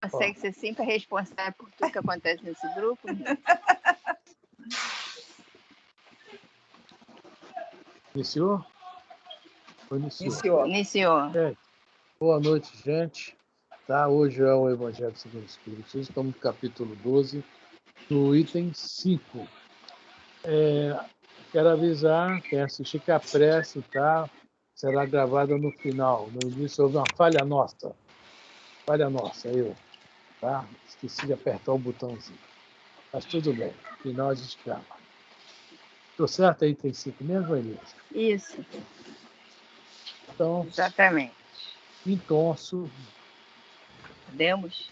consegue ser sempre responsável por tudo que acontece nesse grupo? Iniciou? Iniciou. Boa noite, gente. Tá? Hoje é o Evangelho segundo o Espiritismo. Estamos no capítulo 12, no item 5. Quero avisar, quem assistir que a prece será gravada no final. No início houve uma falha nossa. Tá? Esqueci de apertar o botãozinho. Mas tudo bem, no final a gente grava. Estou certo aí, tem 5 mesmo, Elisa? Isso. Então, exatamente. Intonso. Podemos?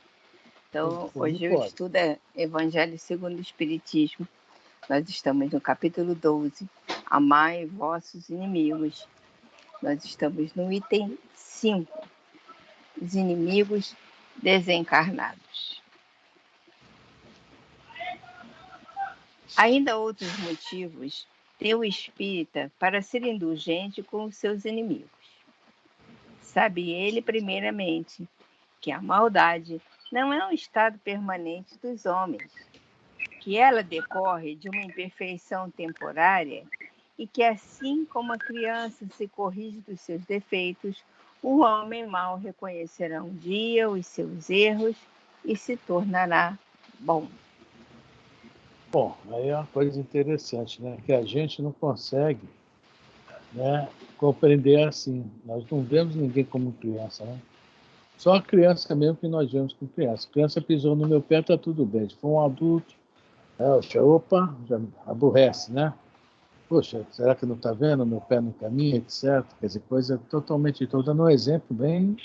Então, hoje o pode. estudo é Evangelho segundo o Espiritismo. Nós estamos no capítulo 12, Amai vossos inimigos. Nós estamos no item 5, os inimigos desencarnados. Ainda outros motivos tem o espírita para ser indulgente com os seus inimigos. Sabe ele, primeiramente, que a maldade não é um estado permanente dos homens, que ela decorre de uma imperfeição temporária e que, assim como a criança se corrige dos seus defeitos, o homem mau reconhecerá um dia os seus erros e se tornará bom. Bom, aí é uma coisa interessante, né? Que a gente não consegue, né, compreender assim. Nós não vemos ninguém como criança, né? Só a criança mesmo que nós vemos como criança. A criança pisou no meu pé, está tudo bem. Se for um adulto, já aborrece, né? Poxa, será que não está vendo? Meu pé no caminho, etc. Quer dizer, coisa totalmente... Estou dando um exemplo bem,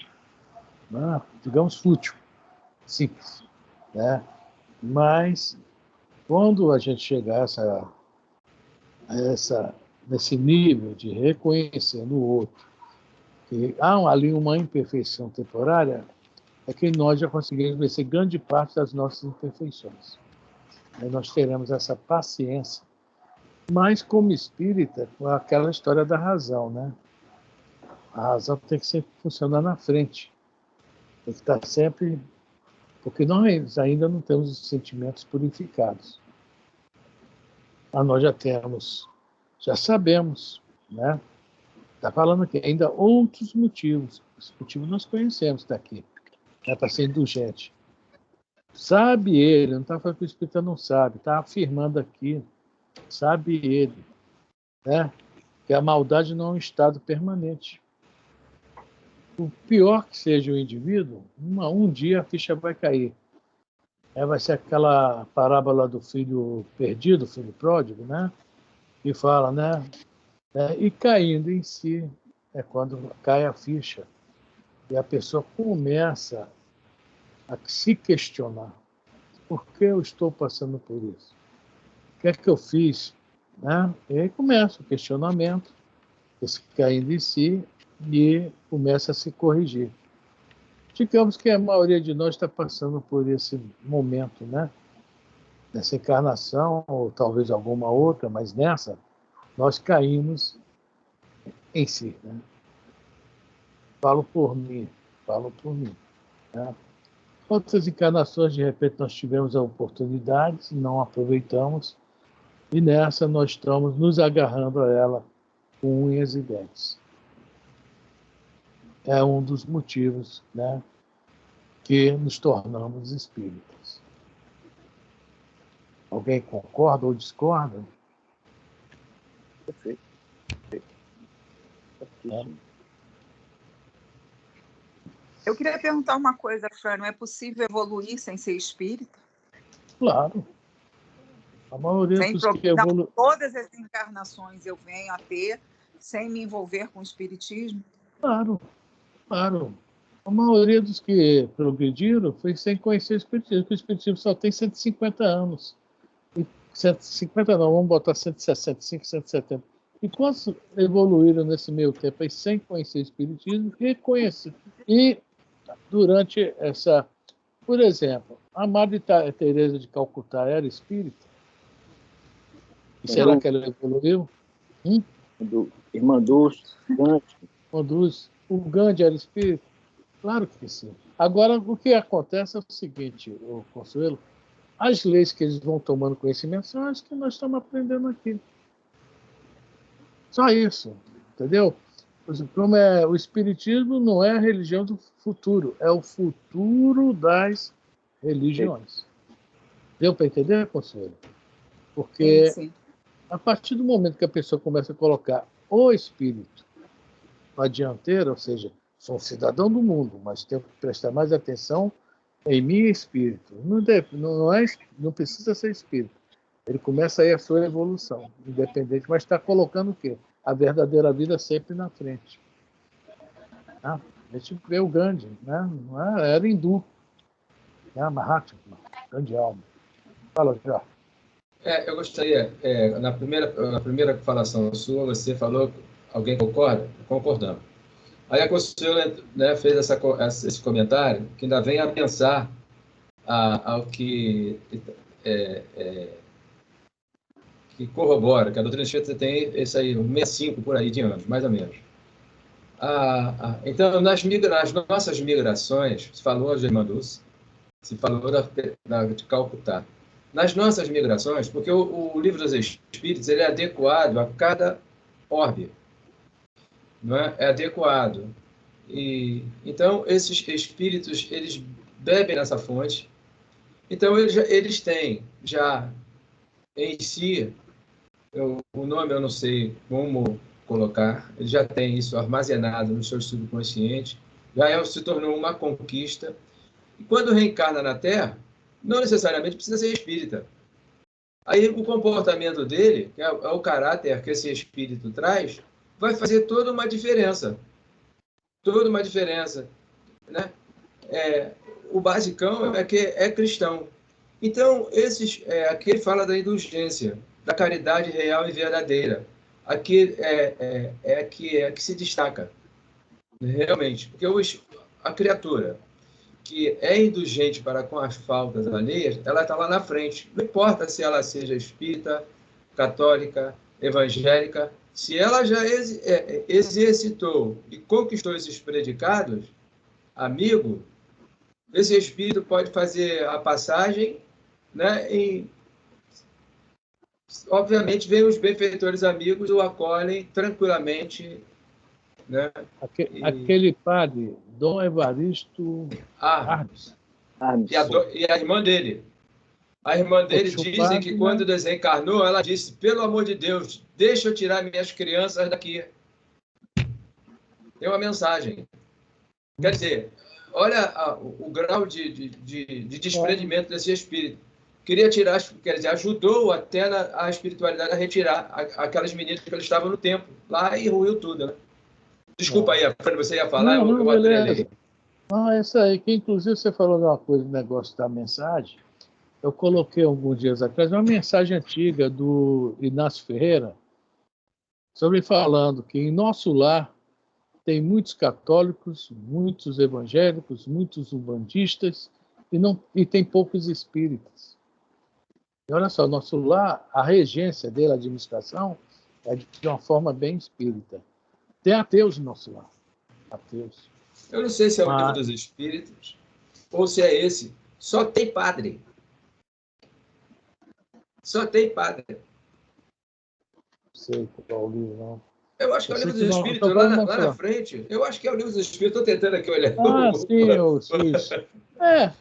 né, digamos, fútil, simples, né? Mas quando a gente chegar nesse nível de reconhecer no outro que há ali uma imperfeição temporária, é que nós já conseguimos vencer grande parte das nossas imperfeições. Aí nós teremos essa paciência. Mas, como espírita, com aquela história da razão, né? A razão tem que sempre funcionar na frente. Tem que estar sempre... Porque nós ainda não temos os sentimentos purificados. Mas nós já sabemos, né? Está falando aqui ainda outros motivos. Os motivos nós conhecemos daqui, né, para ser indulgente. Sabe ele, não está falando que o espírita não sabe, está afirmando aqui, sabe ele, né, que a maldade não é um estado permanente. O pior que seja o indivíduo, um dia a ficha vai cair. Vai ser aquela parábola do filho perdido, filho pródigo, né, que fala, né, e caindo em si é quando cai a ficha e a pessoa começa a se questionar. Por que eu estou passando por isso? O que é que eu fiz? Né? E aí começa o questionamento, esse caindo em si, e começa a se corrigir. Digamos que a maioria de nós está passando por esse momento, né? Nessa encarnação, ou talvez alguma outra, mas nessa, nós caímos em si. Né? Falo por mim. Né? Outras encarnações, de repente, nós tivemos a oportunidade, não aproveitamos, e nessa nós estamos nos agarrando a ela com unhas e dentes. É um dos motivos, né, que nos tornamos espíritas. Alguém concorda ou discorda? Perfeito. Eu queria perguntar uma coisa, Fran, não é possível evoluir sem ser espírita? Claro. A maioria dos que evoluem... Todas as encarnações eu venho a ter sem me envolver com o espiritismo? Claro. A maioria dos que progrediram foi sem conhecer o espiritismo, porque o espiritismo só tem 150 anos. 150 não, vamos botar 165, 170. E quantos evoluíram nesse meio tempo aí sem conhecer o espiritismo e conhecer? E durante essa... Por exemplo, a Madre Teresa de Calcutá era espírita? E será que ela evoluiu? Irmã Dulce, Gandhi. O Gandhi era espírita? Claro que sim. Agora, o que acontece é o seguinte, o Consuelo, as leis que eles vão tomando conhecimento são as que nós estamos aprendendo aqui. Só isso, entendeu? Como o Espiritismo não é a religião do futuro, é o futuro das religiões. Deu para entender, Consuelo? Porque Sim. a partir do momento que a pessoa começa a colocar o espírito na dianteira, ou seja, sou um cidadão do mundo, mas tenho que prestar mais atenção em mim e espírito. Não precisa ser espírito. Ele começa aí a sua evolução, independente, mas está colocando o quê? A verdadeira vida sempre na frente. A gente vê o Gandhi, né? Era hindu, né? Mahatma, grande alma. Fala, já. Eu gostaria, na primeira falação sua, você falou, alguém concorda? Concordamos. Aí a Consuelo, né, fez esse comentário que ainda vem a pensar ao que corrobora, que a doutrina espírita tem esse aí, 65 por aí de anos, mais ou menos. Então, nas nossas migrações, se falou de Irmã Dulce, se falou de Calcutá. Nas nossas migrações, porque o Livro dos Espíritos ele é adequado a cada orbe, não é? É adequado. Então, esses espíritos, eles bebem nessa fonte. Então, eles têm já em si, o nome eu não sei como colocar, ele já tem isso armazenado no seu subconsciente, se tornou uma conquista. E quando reencarna na Terra, não necessariamente precisa ser espírita. Aí o comportamento dele, que é o caráter que esse espírito traz, vai fazer toda uma diferença. Toda uma diferença. Né? O basicão é que é cristão. Então, aqui ele fala da indulgência, da caridade real e verdadeira. Aqui é que se destaca, realmente. Porque a criatura que é indulgente para com as faltas alheias, ela está lá na frente. Não importa se ela seja espírita, católica, evangélica, se ela já exercitou e conquistou esses predicados, amigo, esse espírito pode fazer a passagem, né? E, obviamente, vem os benfeitores amigos o acolhem tranquilamente, né? Aquele padre, Dom Evaristo Arnes. E a irmã dele. A irmã dele dizem que quando desencarnou, ela disse, pelo amor de Deus, deixa eu tirar minhas crianças daqui. Tem uma mensagem. Quer dizer, olha o grau de desprendimento desse espírito. Queria tirar, quer dizer, ajudou até a espiritualidade a retirar aquelas meninas que estavam no templo, lá e ruiu tudo, né? Desculpa aí, você ia falar, eu atrelei. Não, é isso aí, que inclusive você falou de uma coisa, do negócio da mensagem. Eu coloquei alguns dias atrás uma mensagem antiga do Inácio Ferreira, sobre falando que em nosso lar tem muitos católicos, muitos evangélicos, muitos umbandistas e tem poucos espíritas. E olha só, nosso lar, a regência dele, a administração, é de uma forma bem espírita. Tem ateus no nosso lar. Ateus. Eu não sei se é o Livro dos Espíritos ou se é esse. Só tem padre. Só tem padre. Não sei qual é o livro, não. Eu acho que é o Livro dos Espíritos, lá na frente. Eu acho que é o Livro dos Espíritos. Estou tentando aqui olhar. Sim,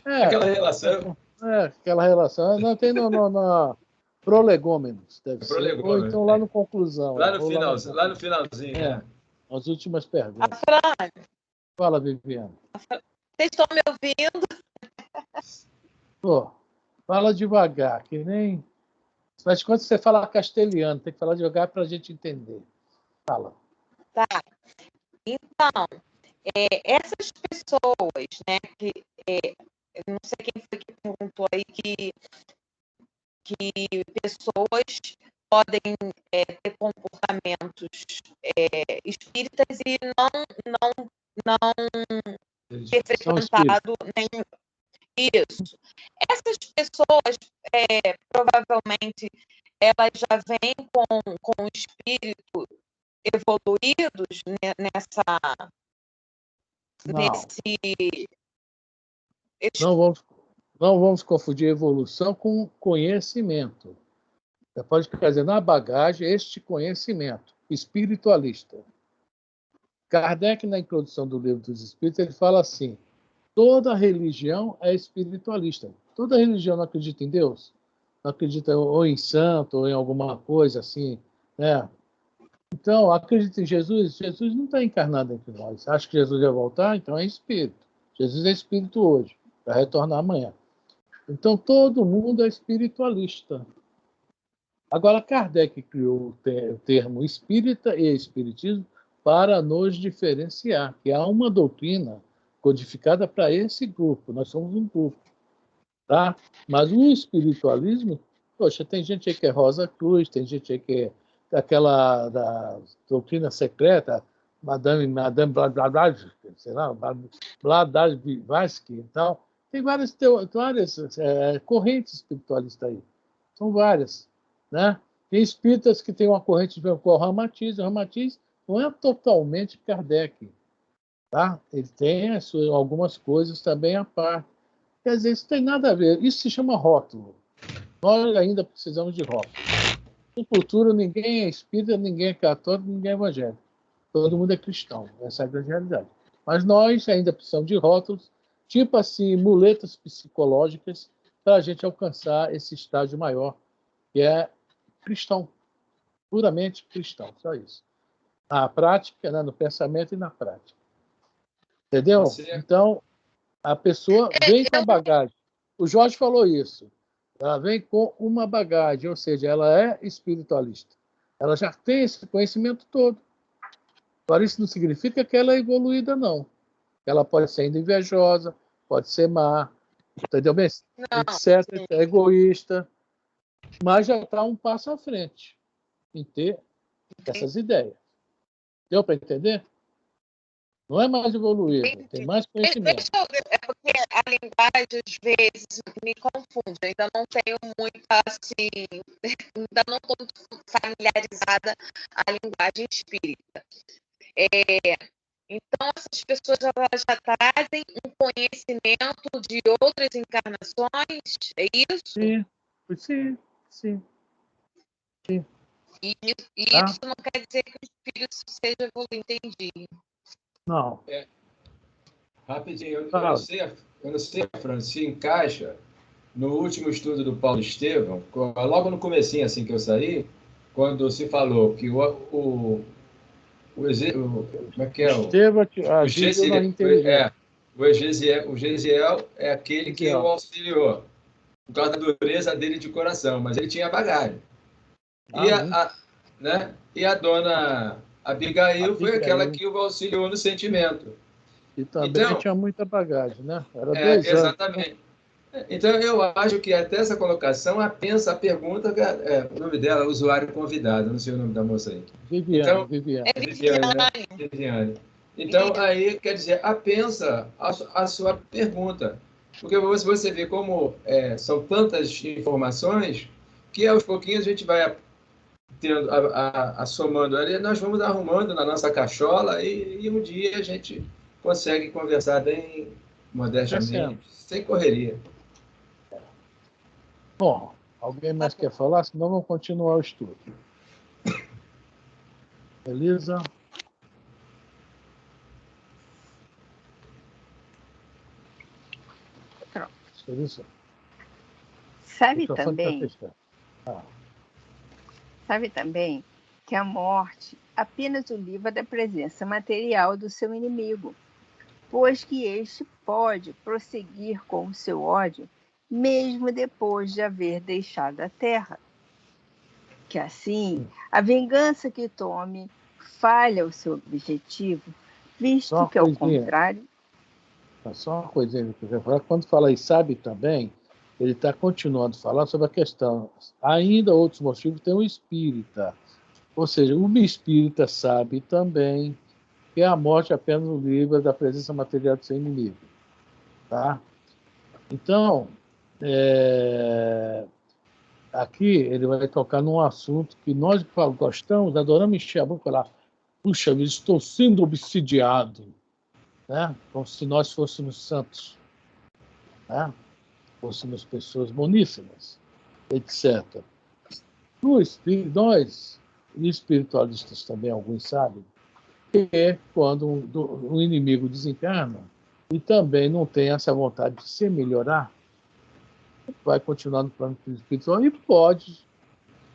aquela relação. Aquela relação. Não tem na Prolegômenos, deve ser. Ou então lá no Conclusão. Lá no finalzinho. As últimas perguntas. Fala, Viviane. Vocês estão me ouvindo? Pô, fala devagar, que nem... Mas quando você fala castelhano, tem que falar devagar para a gente entender. Fala. Tá. Então, essas pessoas, né, que... eu não sei quem foi que perguntou aí que pessoas podem ter comportamentos espíritas e não ter frequentado nenhum. Isso. Essas pessoas, provavelmente, elas já vêm com o espírito evoluídos Não vamos, não vamos confundir evolução com conhecimento. Você pode trazer na bagagem este conhecimento espiritualista. Kardec, na introdução do Livro dos Espíritos, ele fala assim: toda religião é espiritualista. Toda religião não acredita em Deus, não acredita ou em santo ou em alguma coisa assim, né? Então, acredita em Jesus? Jesus não está encarnado entre nós. Acha que Jesus vai voltar? Então é espírito. Jesus é espírito hoje, vai retornar amanhã. Então, todo mundo é espiritualista. Agora, Kardec criou o termo espírita e espiritismo para nos diferenciar, que há uma doutrina codificada para esse grupo. Nós somos um grupo, tá? Mas o espiritualismo, poxa, tem gente aí que é Rosa Cruz, tem gente aí que é aquela da doutrina secreta, Madame Blavatsky, sei lá, Blavatsky e tal. Tem várias correntes espiritualistas aí. São várias, né? Tem espíritas que têm uma corrente com o Ramatiz. O Ramatiz não é totalmente Kardec, tá? Ele tem algumas coisas também à parte. Quer dizer, isso tem nada a ver. Isso se chama rótulo. Nós ainda precisamos de rótulo. No futuro, ninguém é espírita, ninguém é católico, ninguém é evangélico. Todo mundo é cristão. Essa é a grande realidade. Mas nós ainda precisamos de rótulos, tipo assim, muletas psicológicas, para a gente alcançar esse estágio maior, que é cristão, puramente cristão, só isso. Na prática, né, no pensamento e na prática. Entendeu? Então, a pessoa vem com a bagagem. O Jorge falou isso. Ela vem com uma bagagem, ou seja, ela é espiritualista. Ela já tem esse conhecimento todo. Agora, isso não significa que ela é evoluída, não. Ela pode ser ainda invejosa, pode ser má, entendeu bem? Etc. É egoísta, mas já está um passo à frente em ter essas ideias. Deu para entender? Não é mais evoluído, tem mais conhecimento. É porque a linguagem, às vezes, me confunde. Eu ainda não tenho muita, assim, ainda não estou muito familiarizada a linguagem espírita. Então, essas pessoas elas já trazem um conhecimento de outras encarnações, é isso? Sim. E Tá? isso não quer dizer que o espírito seja evoluído, entendi. Não. Rapidinho, eu não sei, Fran, se encaixa no último estudo do Paulo Estevam, logo no comecinho, assim que eu saí, quando se falou que como é que é? Esteva agiu na inteligência. O Gesiel é aquele que o auxiliou, por causa da dureza dele de coração, mas ele tinha bagagem. E a dona Abigail foi aquela que o auxiliou no sentimento. E também então, tinha muita bagagem, né? Era 2 anos. Exatamente. Então, eu acho que até essa colocação, a pergunta, o nome dela, usuário convidado, não sei o nome da moça aí. Viviane. Viviane. Então, aí, quer dizer, apensa a sua pergunta. Porque você vê como são tantas informações que aos pouquinhos a gente vai tendo, somando ali, nós vamos arrumando na nossa cachola e um dia a gente consegue conversar bem modestamente, sem correria. Bom, alguém mais quer falar? Senão vamos continuar o estudo. Elisa? Pronto. Elisa? Sabe também que a morte apenas o livra da presença material do seu inimigo, pois que este pode prosseguir com o seu ódio mesmo depois de haver deixado a terra. Que assim, a vingança que tome falha o seu objetivo, visto que, ao contrário... Só uma coisinha que eu quero falar. Quando fala e sabe também, ele está continuando a falar sobre a questão. Ainda outros motivos tem o espírita. Ou seja, o espírita sabe também que a morte apenas o livra da presença material do seu inimigo. Tá? Então, aqui ele vai tocar num assunto que nós gostamos, adoramos encher a boca e falar: puxa, eu estou sendo obsidiado, né? Como se nós fôssemos santos. né? Fôssemos pessoas boníssimas, etc. No espírito, nós, espiritualistas também, alguns sabem, que é quando um inimigo desencarna e também não tem essa vontade de se melhorar, vai continuar no plano espiritual e pode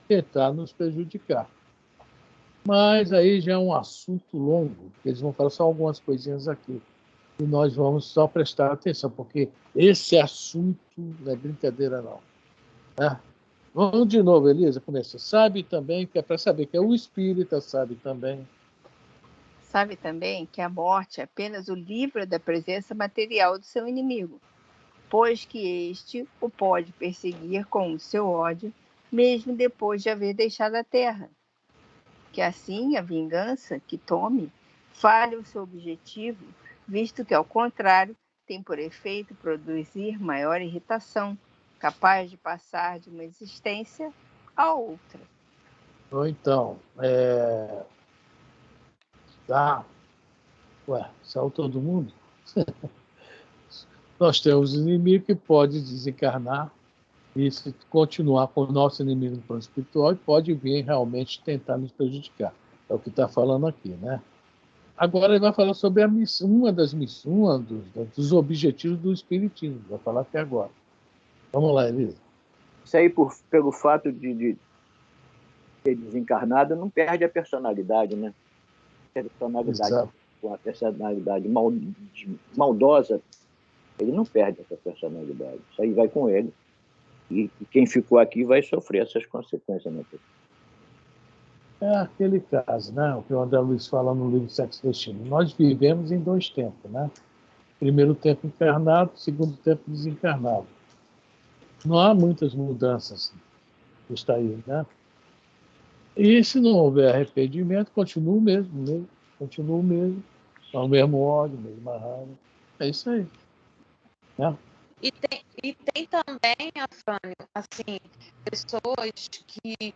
tentar nos prejudicar. Mas aí já é um assunto longo, que eles vão falar só algumas coisinhas aqui. E nós vamos só prestar atenção, porque esse assunto não é brincadeira, não. Né? Vamos de novo, Elisa, começa. Sabe também, que é para saber que é o espírita, sabe também. Sabe também que a morte é apenas o livro da presença material do seu inimigo, pois que este o pode perseguir com o seu ódio, mesmo depois de haver deixado a terra. Que assim a vingança que tome falhe o seu objetivo, visto que, ao contrário, tem por efeito produzir maior irritação, capaz de passar de uma existência a outra. Ou então, tá. Ué, saiu todo mundo? Nós temos um inimigo que pode desencarnar e se continuar com o nosso inimigo no plano espiritual e pode vir realmente tentar nos prejudicar. É o que está falando aqui, né? Agora ele vai falar sobre a missão, uma das missões, dos objetivos do Espiritismo. Vai falar até agora. Vamos lá, Elisa. Isso aí, pelo fato de ser desencarnado, não perde a personalidade, né? Exato. Com a personalidade maldosa, ele não perde essa personalidade. Isso aí vai com ele. E quem ficou aqui vai sofrer essas consequências, né? É aquele caso, né? O que o André Luiz fala no livro Sexo e Destino. Nós vivemos em 2 tempos, né? Primeiro tempo encarnado, segundo tempo desencarnado. Não há muitas mudanças que está aí, né? E se não houver arrependimento, continua o mesmo, continua o mesmo, é o mesmo ódio, a mesma raiva. É isso aí. Né? E tem também, Afrânio, assim, pessoas que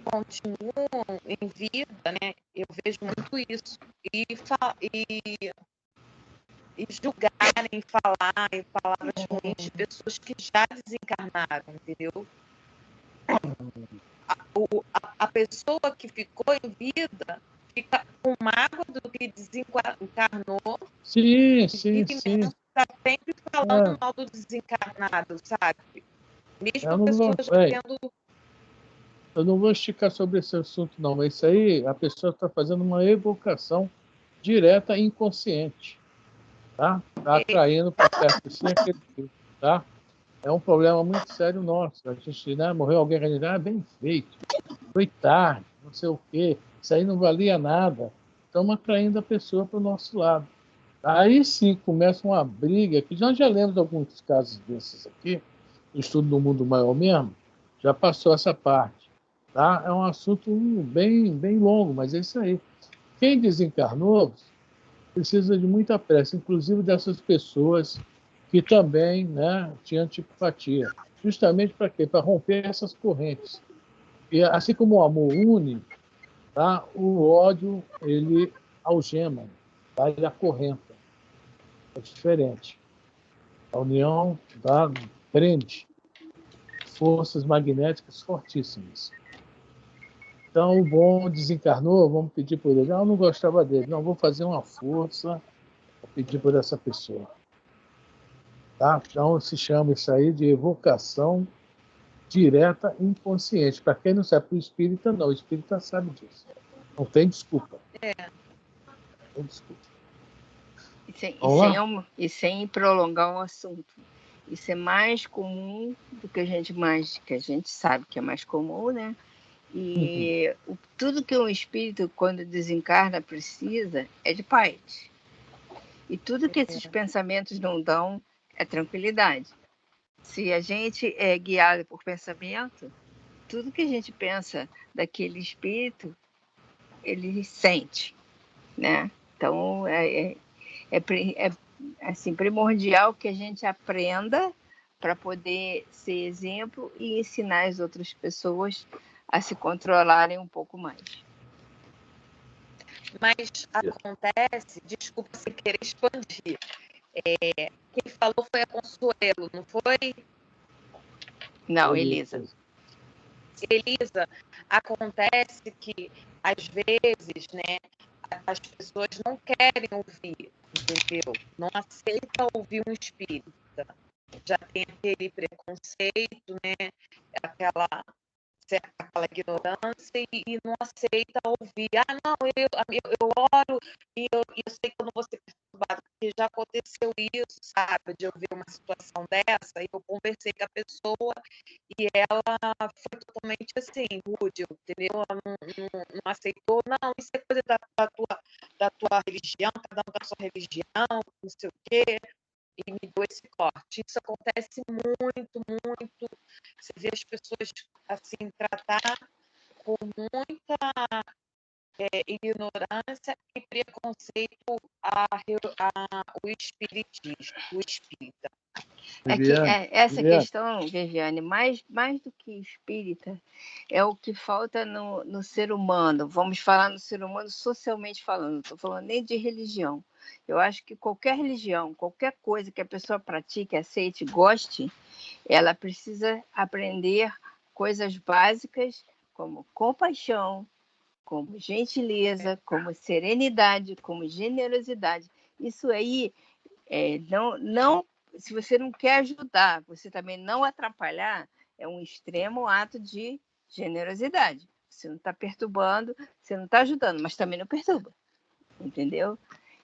continuam em vida, né? Eu vejo muito isso. E julgarem, falarem palavras ruins de pessoas que já desencarnaram, entendeu? A pessoa que ficou em vida fica com mágoa do que desencarnou. Sim. Está sempre falando mal do desencarnado, sabe? Mesmo eu não pessoas vou, tendo... Eu não vou esticar sobre esse assunto, não, mas isso aí a pessoa está fazendo uma evocação direta e inconsciente. Tá atraindo para perto de si aquele tipo, tá? É um problema muito sério nosso. A gente, né, morreu alguém que a gente, bem feito, foi tarde, não sei o quê, isso aí não valia nada. Estamos atraindo a pessoa para o nosso lado. Aí sim começa uma briga, que nós já lemos alguns casos desses aqui, o estudo do mundo maior mesmo, já passou essa parte. Tá? É um assunto bem longo, mas é isso aí. Quem desencarnou precisa de muita pressa, inclusive dessas pessoas que também, né, tinham antipatia. Justamente para quê? Para romper essas correntes. E assim como o amor une, tá? O ódio, ele algema, tá? Ele acorrenta. É diferente. A união, tá? Prende forças magnéticas fortíssimas. Então, o bom desencarnou, vamos pedir por ele. Eu não gostava dele. Não, vou fazer uma força para pedir por essa pessoa. Tá? Então, se chama isso aí de evocação direta e inconsciente. Para quem não sabe, para o espírita, não. O espírita sabe disso. Não tem desculpa. Não tem desculpa. E sem prolongar o assunto. Isso é mais comum do que a gente sabe que é mais comum, né? E tudo que um espírito, quando desencarna, precisa é de paz. E tudo que esses pensamentos não dão é tranquilidade. Se a gente é guiado por pensamento, tudo que a gente pensa daquele espírito, ele sente, né? Então, é assim, primordial que a gente aprenda para poder ser exemplo e ensinar as outras pessoas a se controlarem um pouco mais. Mas acontece, desculpa se querer expandir, Quem falou foi a Consuelo, não foi? Não, Elisa. Elisa, acontece que, às vezes, né, as pessoas não querem ouvir, entendeu? Não aceitam ouvir um espírita. Já tem aquele preconceito, né? Aquela ignorância e não aceita ouvir. Ah, não, eu oro e eu sei que eu não vou ser perturbada, porque já aconteceu isso, sabe? De eu ver uma situação dessa e eu conversei com a pessoa e ela foi totalmente assim, rude, entendeu? Ela não aceitou, não, isso é coisa da tua religião, cada um da sua religião, não sei o quê, e me deu esse corte. Isso acontece muito, muito. Você vê as pessoas assim tratar com muita ignorância e preconceito o espiritismo, o espírita. É que essa questão, Viviane, mais do que espírita, é o que falta no ser humano. Vamos falar no ser humano socialmente falando, não estou falando nem de religião. Eu acho que qualquer religião, qualquer coisa que a pessoa pratique, aceite, goste, ela precisa aprender coisas básicas como compaixão, como gentileza, como serenidade, como generosidade. Isso aí, não, se você não quer ajudar, você também não atrapalhar, é um extremo ato de generosidade. Você não está perturbando, você não está ajudando, mas também não perturba, entendeu?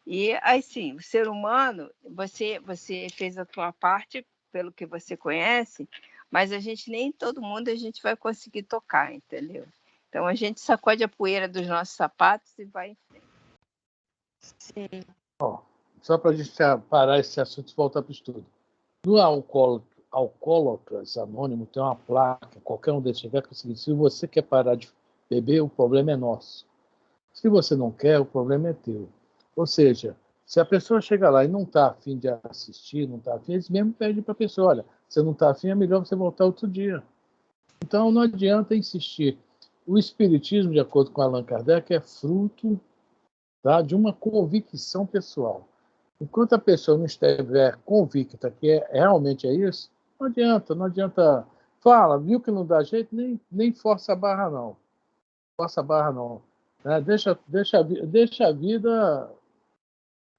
E assim, o ser humano, você fez a sua parte pelo que você conhece, mas a gente nem todo mundo a gente vai conseguir tocar, entendeu? Então a gente sacode a poeira dos nossos sapatos e vai em frente. Sim. Só para a gente parar esse assunto e voltar para o estudo. No Alcoólatras Anônimo tem uma placa, qualquer um desses chegar, que é o seguinte: se você quer parar de beber, o problema é nosso. Se você não quer, o problema é teu. Ou seja, se a pessoa chega lá e não está afim de assistir, não está afim, eles mesmo pedem para a pessoa: olha, você não está afim, é melhor você voltar outro dia. Então não adianta insistir. O espiritismo, de acordo com Allan Kardec, é fruto, tá, de uma convicção pessoal. Enquanto a pessoa não estiver convicta que realmente é isso, não adianta. Fala, viu que não dá jeito, nem força a barra, não. Força a barra, não. Né? Deixa a vida.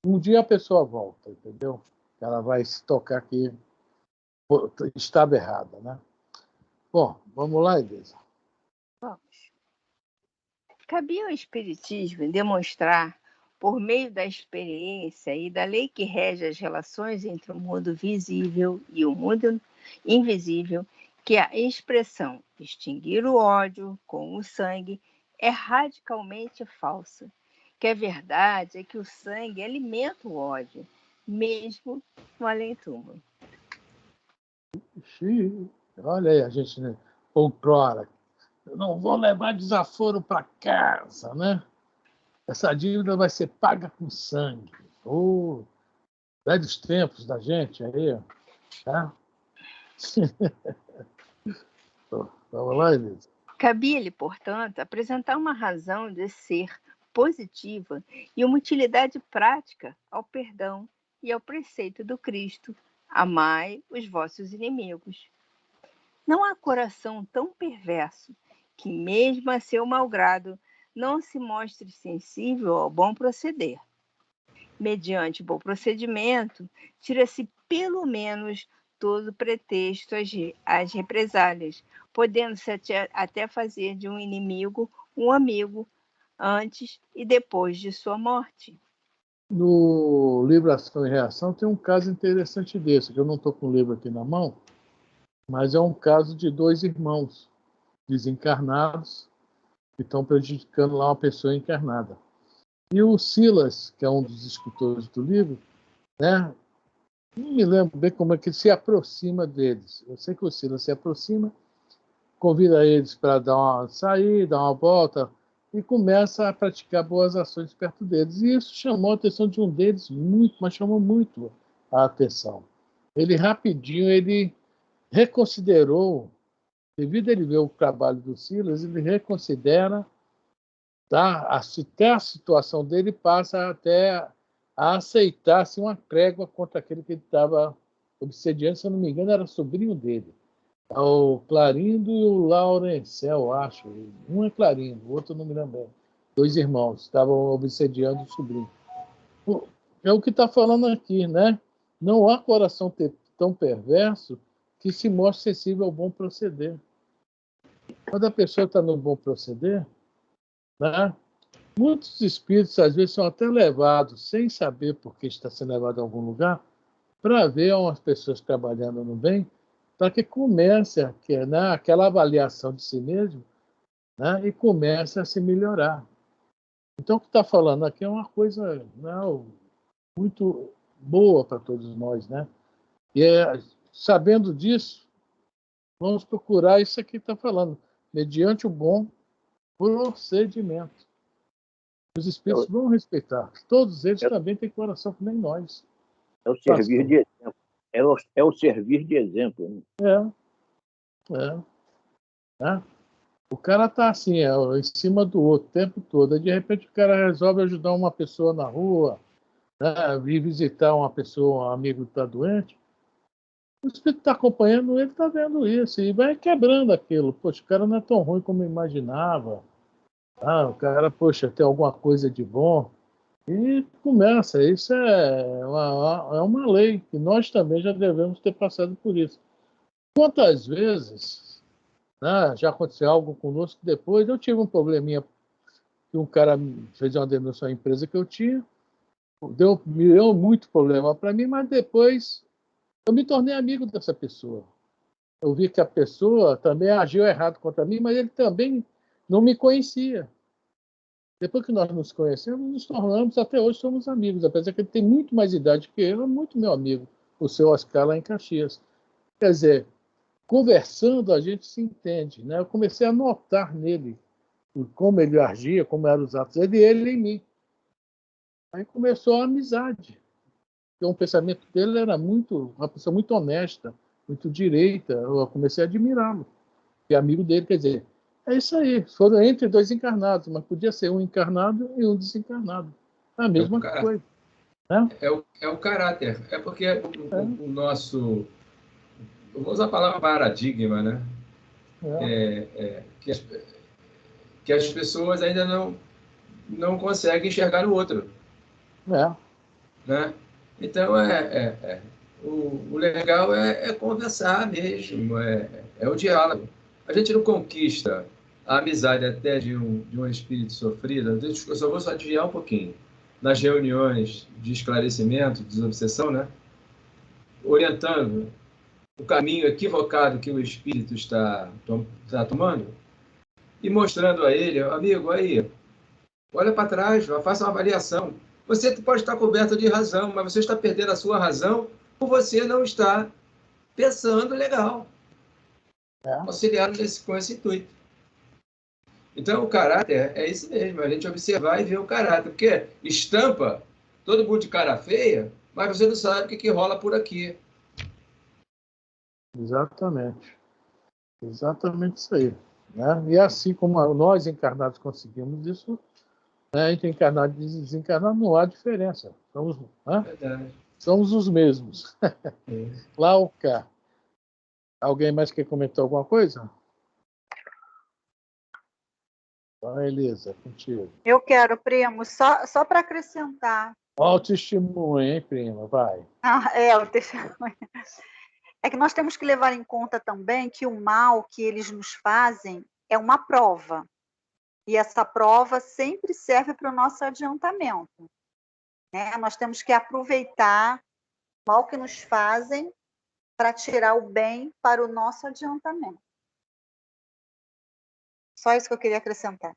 Um dia a pessoa volta, entendeu? Ela vai se tocar que estava errada, né? Bom, vamos lá, Elisa. Vamos. Cabia ao Espiritismo demonstrar, por meio da experiência e da lei que rege as relações entre o mundo visível e o mundo invisível, que a expressão extinguir o ódio com o sangue é radicalmente falsa, que a verdade é que o sangue alimenta o ódio, mesmo no além-túmulo. Olha aí, a gente, né, outrora. Eu não vou levar desaforo para casa, né? Essa dívida vai ser paga com sangue. Velhos tempos da gente aí, tá? Vamos lá, Elisa. Cabia-lhe, portanto, apresentar uma razão de ser positiva e uma utilidade prática ao perdão e ao preceito do Cristo: amai os vossos inimigos. Não há coração tão perverso que, mesmo a seu malgrado, não se mostre sensível ao bom proceder. Mediante o bom procedimento, tira-se pelo menos todo pretexto às represálias, podendo-se até fazer de um inimigo um amigo antes e depois de sua morte. No livro Ação e Reação tem um caso interessante desse, que eu não estou com o livro aqui na mão, mas é um caso de dois irmãos desencarnados que estão prejudicando lá uma pessoa encarnada. E o Silas, que é um dos escritores do livro, né, não me lembro bem como é que ele se aproxima deles. Eu sei que o Silas se aproxima, convida eles para sair, dar uma volta, e começa a praticar boas ações perto deles. E isso chamou a atenção de um deles muito, mas chamou muito a atenção. Ele rapidinho, ele reconsiderou, devido a ele ver o trabalho do Silas, ele reconsidera, tá? Até a situação dele passa até a aceitasse uma trégua contra aquele que ele estava obsediando, se eu não me engano, era sobrinho dele. O Clarindo e o Laurencel, acho. Um é Clarindo, o outro não me lembro bem. 2 irmãos estavam obsediando o sobrinho. É o que está falando aqui, né? Não há coração tão perverso que se mostre sensível ao bom proceder. Quando a pessoa está no bom proceder, né? Muitos espíritos, às vezes, são até levados, sem saber por que está sendo levado a algum lugar, para ver umas pessoas trabalhando no bem, para que comece aquela avaliação de si mesmo, né? E comece a se melhorar. Então, o que está falando aqui é uma coisa, né, muito boa para todos nós, né? E sabendo disso, vamos procurar isso aqui que está falando, mediante o bom procedimento. Os espíritos vão respeitar. Todos eles também têm coração que nem nós. É o servir de exemplo. É o servir de exemplo. Né? É. O cara está assim, em cima do outro o tempo todo. Aí, de repente, o cara resolve ajudar uma pessoa na rua, né? Ir visitar uma pessoa, um amigo que está doente. O espírito está acompanhando ele, está vendo isso. E vai quebrando aquilo. Poxa, o cara não é tão ruim como eu imaginava. O cara, poxa, tem alguma coisa de bom. E começa. Isso é uma lei. E nós também já devemos ter passado por isso. Quantas vezes, né, já aconteceu algo conosco depois? Eu tive um probleminha que um cara fez uma denúncia à empresa que eu tinha. Me deu muito problema para mim, mas depois eu me tornei amigo dessa pessoa. Eu vi que a pessoa também agiu errado contra mim, mas ele também não me conhecia. Depois que nós nos conhecemos, nos tornamos, até hoje somos amigos, apesar que ele tem muito mais idade que eu, é muito meu amigo, o seu Oscar lá em Caxias. Quer dizer, conversando a gente se entende, né? Eu comecei a notar nele como ele agia, como eram os atos dele, e ele em mim. Aí começou a amizade. Então, o pensamento dele era uma pessoa muito honesta, muito direita. Eu comecei a admirá-lo. E amigo dele, quer dizer, é isso aí. Foram entre 2 encarnados, mas podia ser um encarnado e um desencarnado. É a mesma coisa. Né? É o caráter. É porque o nosso... Eu vou usar a palavra paradigma, né? Que as pessoas ainda não conseguem enxergar no outro. Né? Então, o legal é conversar mesmo, é o diálogo. A gente não conquista a amizade até de um espírito sofrido. Eu só vou desviar um pouquinho. Nas reuniões de esclarecimento, desobsessão, né? Orientando o caminho equivocado que o espírito está tomando e mostrando a ele, amigo, aí, olha para trás, faça uma avaliação. Você pode estar coberto de razão, mas você está perdendo a sua razão por você não estar pensando legal. Auxiliado com esse intuito. Então, o caráter é isso mesmo, a gente observar e ver o caráter. Porque estampa todo mundo de cara feia, mas você não sabe o que rola por aqui. Exatamente. Exatamente isso aí. Né? E assim como nós encarnados conseguimos isso, né, entre encarnado e desencarnado não há diferença. Somos os mesmos. Lá ou cá. Alguém mais quer comentar alguma coisa? Elisa, contigo. Eu quero, primo, só para acrescentar. Olha o testemunho, hein, prima? Vai. O testemunho. É que nós temos que levar em conta também que o mal que eles nos fazem é uma prova. E essa prova sempre serve para o nosso adiantamento. Né? Nós temos que aproveitar o mal que nos fazem para tirar o bem para o nosso adiantamento. Só isso que eu queria acrescentar.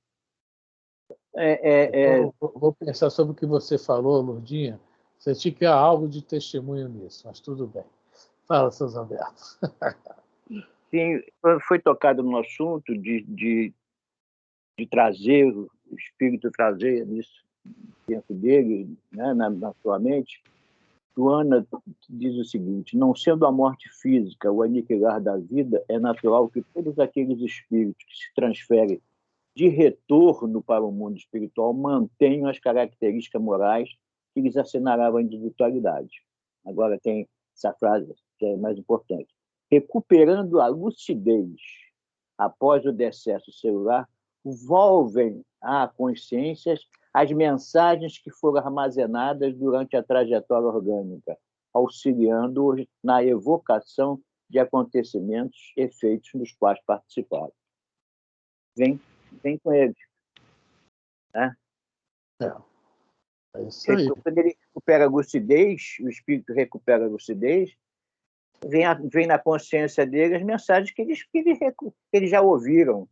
Vou pensar sobre o que você falou, Lourdinha. Senti que há algo de testemunho nisso, mas tudo bem. Fala, seu Alberto. Sim, foi tocado no assunto de trazer, o espírito trazer isso dentro dele, né, na sua mente. Joana diz o seguinte: não sendo a morte física o aniquilar da vida, é natural que todos aqueles espíritos que se transferem de retorno para o mundo espiritual mantenham as características morais que lhes assinalava a individualidade. Agora tem essa frase que é mais importante. Recuperando a lucidez após o decesso celular, volvem à consciência as mensagens que foram armazenadas durante a trajetória orgânica, auxiliando-os na evocação de acontecimentos e efeitos nos quais participaram. Vem com ele. Né? É isso aí. Quando ele recupera a lucidez, o espírito recupera a lucidez, vem na consciência dele as mensagens que eles já ouviram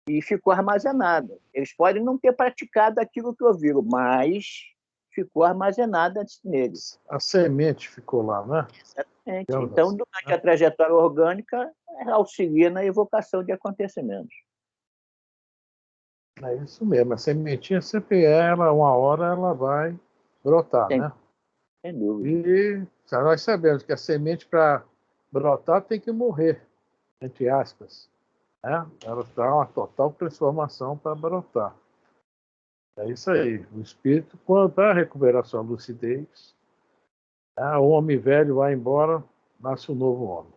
e ficou armazenada. Eles podem não ter praticado aquilo que ouviram, mas ficou armazenada neles. A semente ficou lá, né? Exatamente. Então, durante a trajetória orgânica, auxilia na evocação de acontecimentos. É isso mesmo. A sementinha sempre uma hora ela vai brotar, né? Sem dúvida. E nós sabemos que a semente, para brotar, tem que morrer, entre aspas. Né? Ela dá uma total transformação para brotar. É isso aí. O espírito, quando para recuperar sua lucidez, o homem velho vai embora, nasce um novo homem.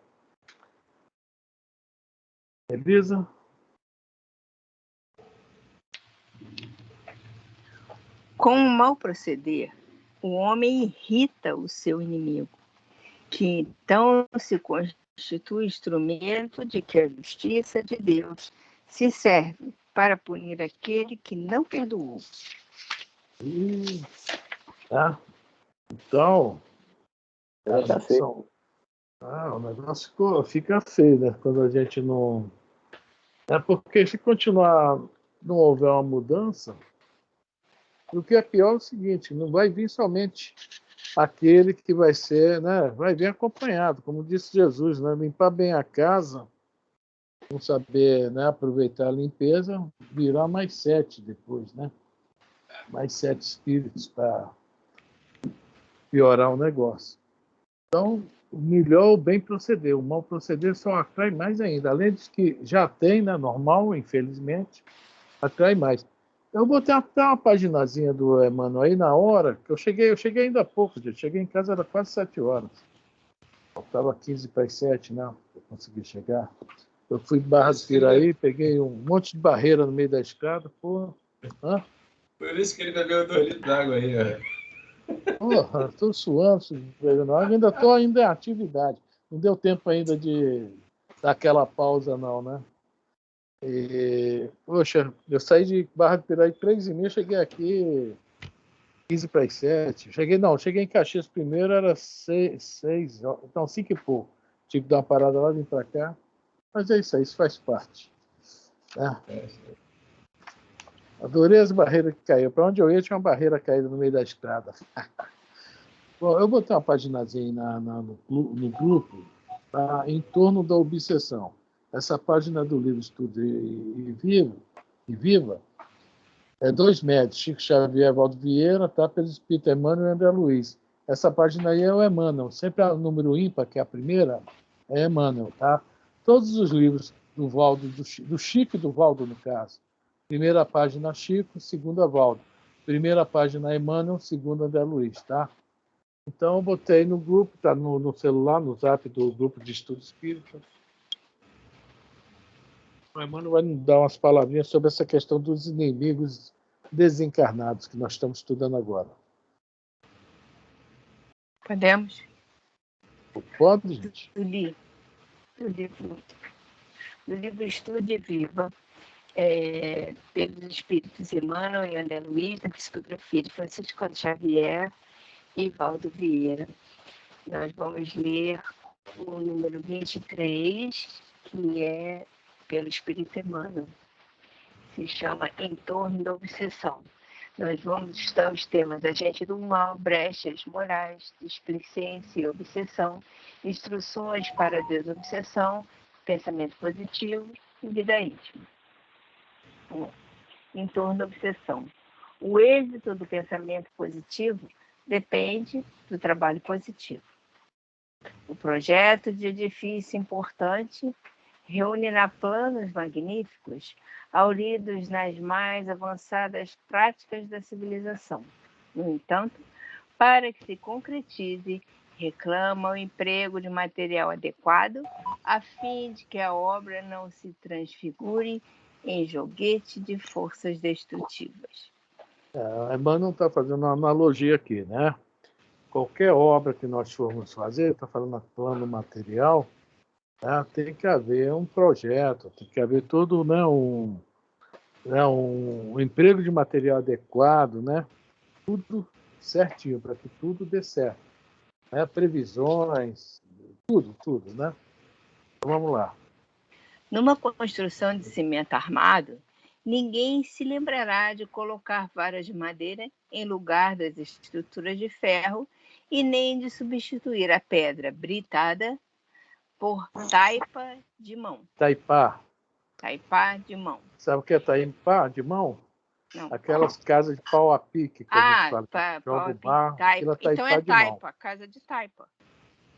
Elisa? Com o mau proceder, o homem irrita o seu inimigo, que então se constitui instrumento de que a justiça de Deus se serve para punir aquele que não perdoou. Então, Tá feio. o negócio fica feio, né? Quando a gente não... É porque se continuar, não houver uma mudança, o que é pior é o seguinte, não vai vir somente aquele que vai ser, né? Vai vir acompanhado, como disse Jesus, né? Limpar bem a casa, não saber, né, aproveitar a limpeza, virar mais 7 depois, né? Mais 7 espíritos para piorar o negócio. Então, o melhor o bem proceder, o mal proceder só atrai mais ainda. Além de que já tem, né, normal, infelizmente, atrai mais. Eu botei até uma paginazinha do Emmanuel aí na hora, que eu cheguei ainda há pouco, gente. Cheguei em casa, era quase 7 horas. Faltava 15 para as 7, né? Eu consegui chegar. Eu fui de Barra do Piraí, peguei um monte de barreira no meio da escada, pô. Por isso que ele bebeu 2 litros d'água aí, ó. Porra, estou suando, ainda estou em atividade. Não deu tempo ainda de dar aquela pausa, não, né? Poxa, eu saí de Barra do Piraí 3h30, cheguei aqui 15 para as 7. Cheguei em Caxias primeiro, era 6 então 5 e pouco. Tive que dar uma parada lá, vim para cá. Mas é isso aí, isso faz parte. Né? Adorei as barreiras que caíram. Para onde eu ia, tinha uma barreira caída no meio da estrada. Bom, eu botei uma paginazinha no grupo, tá, em torno da obsessão. Essa página do livro Estudo e Viva é 2 médios, Chico Xavier e Valdo Vieira, tá, pelo Espírito Emmanuel e André Luiz. Essa página aí é o Emmanuel, sempre o número ímpar, que é a primeira, é Emmanuel. Tá? Todos os livros do Valdo, do Chico e do Valdo, no caso. Primeira página Chico, segunda Valdo. Primeira página Emmanuel, segunda André Luiz. Tá? Então, eu botei no grupo, tá no celular, no zap do grupo de estudo espírita. O Emmanuel vai nos dar umas palavrinhas sobre essa questão dos inimigos desencarnados que nós estamos estudando agora. Podemos? Pode, gente? Do livro Estude e Viva, pelos Espíritos Emmanuel e André Luiz, da psicografia de Francisco Xavier e Valdo Vieira. Nós vamos ler o número 23, que é pelo Espírito Emmanuel. Se chama Em Torno da Obsessão. Nós vamos estudar os temas agente do mal, brechas morais, displicência e obsessão, instruções para a desobsessão, pensamento positivo e vida íntima. Em torno da obsessão. O êxito do pensamento positivo depende do trabalho positivo. O projeto de edifício importante reunirá planos magníficos auridos nas mais avançadas práticas da civilização. No entanto, Para que se concretize, reclama o emprego de material adequado, a fim de que a obra não se transfigure em joguete de forças destrutivas. A Emmanuel está fazendo uma analogia aqui, né? Qualquer obra que nós formos fazer, está falando plano material, né? Tem que haver um projeto, tem que haver todo, né, um emprego de material adequado, né? Tudo certinho, para que tudo dê certo. Né? Previsões, tudo, né? Então, vamos lá. Numa construção de cimento armado, ninguém se lembrará de colocar varas de madeira em lugar das estruturas de ferro e nem de substituir a pedra britada por taipa de mão. Taipá. Taipá de mão. Sabe o que é taipá de mão? Não. Aquelas casas de pau a pique que a gente fala. Pau a pique. Aquilo Então é de mão. taipa, casa de taipa.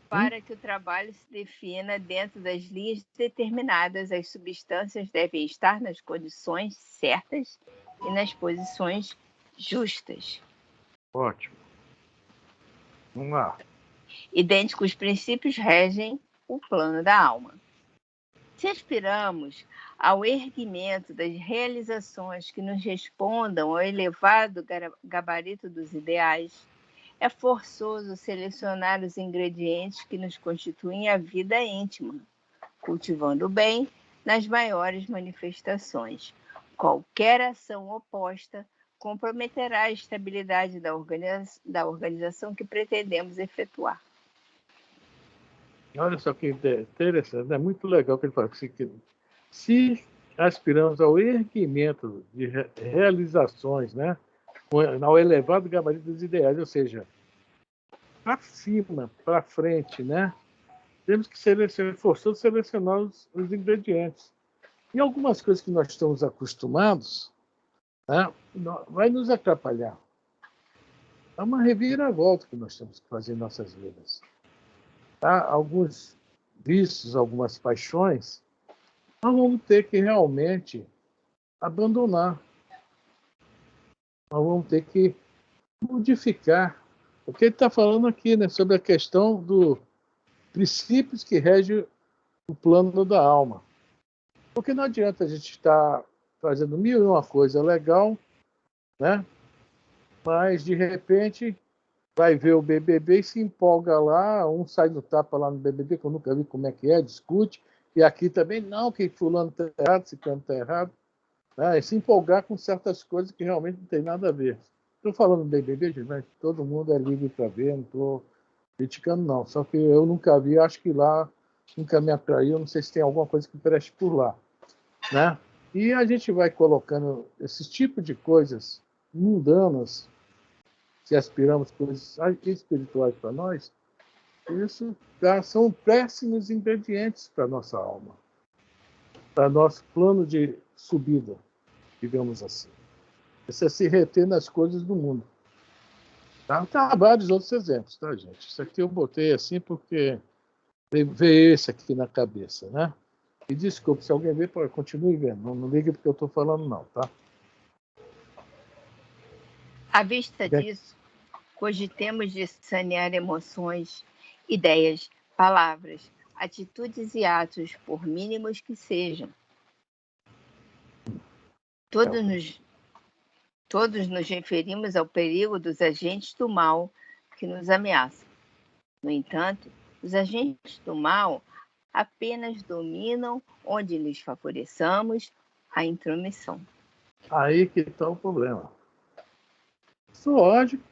Para que o trabalho se defina dentro das linhas determinadas, as substâncias devem estar nas condições certas e nas posições justas. Ótimo. Vamos lá. Idênticos princípios regem o plano da alma. Se aspiramos ao erguimento das realizações que nos respondam ao elevado gabarito dos ideais, é forçoso selecionar os ingredientes que nos constituem a vida íntima, cultivando o bem nas maiores manifestações. Qualquer ação oposta comprometerá a estabilidade da organização que pretendemos efetuar. Olha só que interessante, é muito legal que ele fala. Se aspiramos ao erguimento de realizações, né, ao elevado gabarito dos ideais, ou seja, para cima, para frente, né, temos que forçoso selecionar os ingredientes. E algumas coisas que nós estamos acostumados, né, vai nos atrapalhar. É uma reviravolta que nós temos que fazer em nossas vidas. Tá? Alguns vícios, algumas paixões, nós vamos ter que realmente abandonar. Nós vamos ter que modificar. O que ele está falando aqui, né, sobre a questão dos princípios que regem o plano da alma. Porque não adianta a gente estar fazendo mil e uma coisa legal, né, mas de repente vai ver o BBB e se empolga lá, um sai do tapa lá no BBB, que eu nunca vi como é que é, discute, e aqui também, não, que fulano está errado, ciclano está errado, né? E se empolgar com certas coisas que realmente não tem nada a ver. Estou falando do BBB, gente, mas todo mundo é livre para ver, não estou criticando, não. Só que eu nunca vi, acho que lá nunca me atraiu, não sei se tem alguma coisa que preste por lá. Né? E a gente vai colocando esse tipo de coisas mundanas, se aspiramos coisas espirituais para nós, isso são péssimos ingredientes para a nossa alma, para nosso plano de subida, digamos assim. Isso é se reter nas coisas do mundo. Tá? Há vários outros exemplos, tá, gente? Isso aqui eu botei assim porque veio esse aqui na cabeça, né? E desculpe, se alguém ver, continue vendo. Não ligue porque eu estou falando, não, tá? À vista disso, cogitemos de sanear emoções, ideias, palavras, atitudes e atos, por mínimos que sejam. Todos nos referimos ao perigo dos agentes do mal que nos ameaçam. No entanto, os agentes do mal apenas dominam onde lhes favoreçamos a intromissão. Aí que está o problema. Isso lógico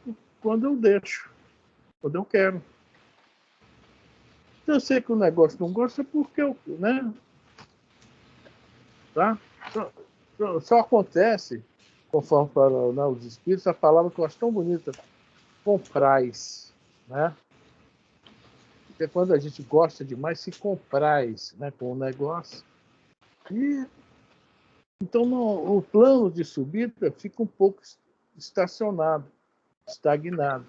quando eu deixo, quando eu quero. Se eu sei que o negócio não gosta, é porque eu, né? Tá? Só acontece, conforme falam, né, os espíritos, a palavra que eu acho tão bonita, comprais, né? Porque quando a gente gosta demais, se compraz, né, com o negócio. E então o plano de subida fica um pouco estacionado, estagnado.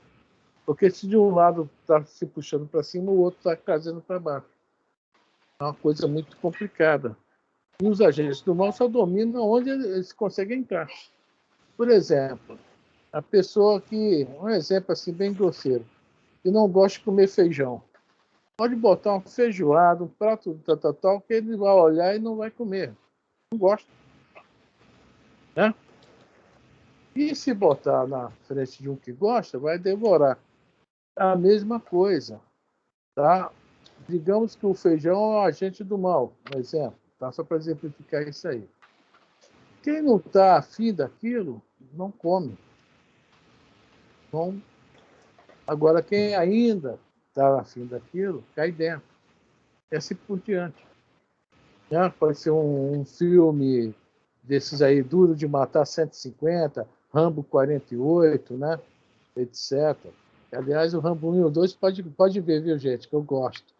Porque se de um lado está se puxando para cima, o outro está trazendo para baixo. É uma coisa muito complicada. E os agentes do mal só dominam onde eles conseguem entrar. Por exemplo, A pessoa que, um exemplo assim bem grosseiro, que não gosta de comer feijão, pode botar um feijoado, um prato tal, que ele vai olhar e não vai comer. Não gosta. Né? E se botar na frente de um que gosta, vai devorar. A mesma coisa. Tá? Digamos que o feijão é o agente do mal, um exemplo. Tá? Só para exemplificar isso aí. Quem não está afim daquilo, não come. Bom, agora, quem ainda está afim daquilo, cai dentro. É assim por diante. Né? Pode ser um filme desses aí, Duro de Matar 150, Rambo 48, né? Etc. Aliás, o Rambo 1 e o 2 pode ver, viu, gente, que eu gosto.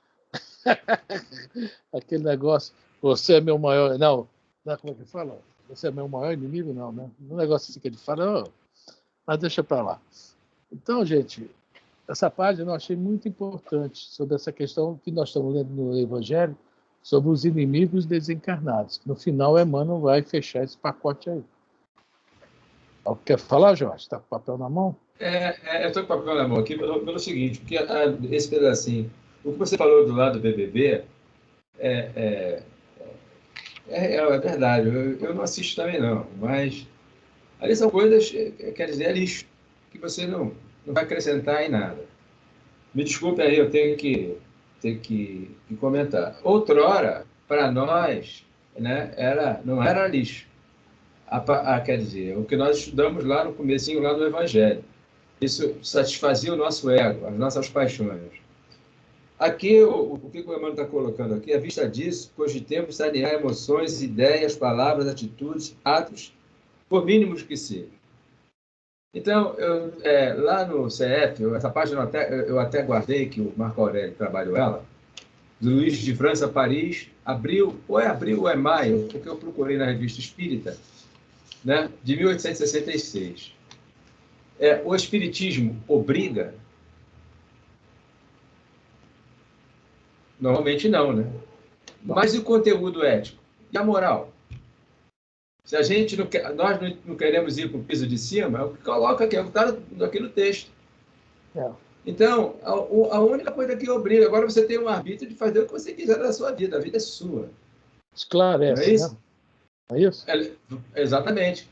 Aquele negócio, você é meu maior... Não, como é que fala? Você é meu maior inimigo? Não, né? Um negócio assim que ele fala, mas deixa para lá. Então, gente, essa página eu achei muito importante sobre essa questão que nós estamos lendo no Evangelho, sobre os inimigos desencarnados. No final, Emmanuel vai fechar esse pacote aí. Quer falar, Jorge? Está com o papel na mão? Eu estou com o papel na mão aqui pelo seguinte, porque esse pedacinho, o que você falou do lado do BBB é verdade, eu não assisto também não, mas ali são coisas, quer dizer, é lixo, que você não vai acrescentar em nada. Me desculpe aí, eu tenho que comentar. Outrora, para nós, né, não era lixo. Quer dizer, o que nós estudamos lá no comecinho, lá do Evangelho. Isso satisfazia o nosso ego, as nossas paixões. Aqui, o que o Emmanuel está colocando aqui, à vista disso, cogitemos sanear emoções, ideias, palavras, atitudes, atos, por mínimos que sejam. Então, lá no CF, essa página eu até guardei, que o Marco Aurélio trabalhou ela, do Luiz de França, Paris, abril ou é maio, porque eu procurei na Revista Espírita, né, de 1866. O Espiritismo obriga? Normalmente não, né? Mas e o conteúdo ético? E a moral? Se a gente nós não queremos ir para o piso de cima, é o que coloca aqui, é o que está aqui no texto. Então, a única coisa que obriga, agora você tem um arbítrio de fazer o que você quiser da sua vida, a vida é sua. Esclarece, não é isso? Né? É isso? Exatamente.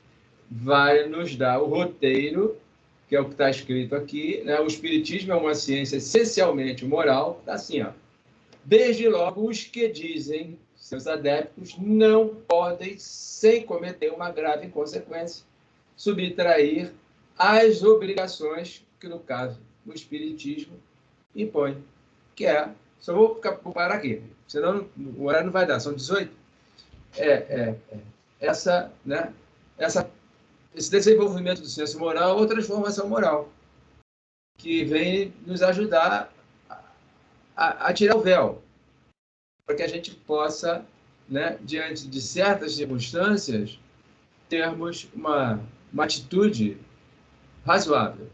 Vai nos dar o roteiro, que é o que está escrito aqui, né? O Espiritismo é uma ciência essencialmente moral, está assim, ó. Desde logo, os que dizem, seus adeptos, não podem, sem cometer uma grave inconsequência, subtrair as obrigações que, no caso, o Espiritismo impõe. Que só vou parar aqui, senão o horário não vai dar, são 18. Esse desenvolvimento do senso moral ou transformação moral, que vem nos ajudar a tirar o véu, para que a gente possa, né, diante de certas circunstâncias, termos uma atitude razoável.